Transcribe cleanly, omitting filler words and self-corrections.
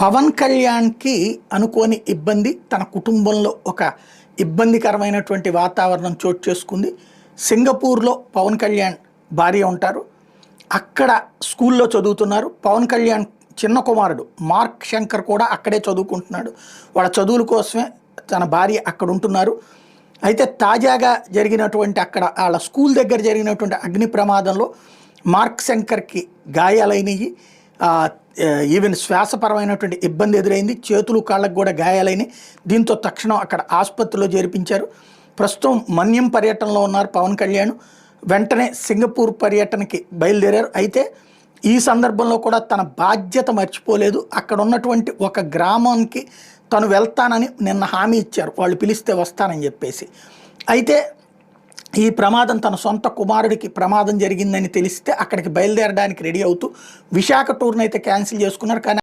పవన్ కళ్యాణ్‌కి అనుకోని ఇబ్బంది, తన కుటుంబంలో ఒక ఇబ్బందికరమైనటువంటి వాతావరణం చోటు చేసుకుంది. సింగపూర్‌లో పవన్ కళ్యాణ్ భార్య ఉంటారు. అక్కడ స్కూల్‌లో చదువుతున్నారు. పవన్ కళ్యాణ్ చిన్న కుమారుడు మార్క్ శంకర్ కూడా అక్కడే చదువుకుంటున్నాడు. వాళ్ళ చదువుల కోసమే తన భార్య అక్కడ ఉంటున్నారు. అయితే తాజాగా జరిగినటువంటి అక్కడ ఆళ్ళ స్కూల్ దగ్గర జరిగినటువంటి అగ్ని ప్రమాదంలో మార్క్ శంకర్‌కి గాయాలైనయి. ఈవెన్ శ్వాసపరమైనటువంటి ఇబ్బంది ఎదురైంది. చేతులు కాళ్ళకు కూడా గాయాలైనయి. దీంతో తక్షణం అక్కడ ఆసుపత్రిలో చేర్పించారు. ప్రస్తుతం మన్యం పర్యటనలో ఉన్నారు పవన్ కళ్యాణ్. వెంటనే సింగపూర్ పర్యటనకి బయలుదేరారు. అయితే ఈ సందర్భంలో కూడా తన బాధ్యత మర్చిపోలేదు. అక్కడ ఉన్నటువంటి ఒక గ్రామానికి తను వెళ్తానని నిన్న హామీ ఇచ్చారు, వాళ్ళు పిలిస్తే వస్తానని చెప్పేసి. అయితే ఈ ప్రమాదం తన సొంత కుమారుడికి ప్రమాదం జరిగిందని తెలిస్తే అక్కడికి బయలుదేరడానికి రెడీ అవుతూ విశాఖ టూర్ని అయితే క్యాన్సిల్ చేసుకున్నారు. కానీ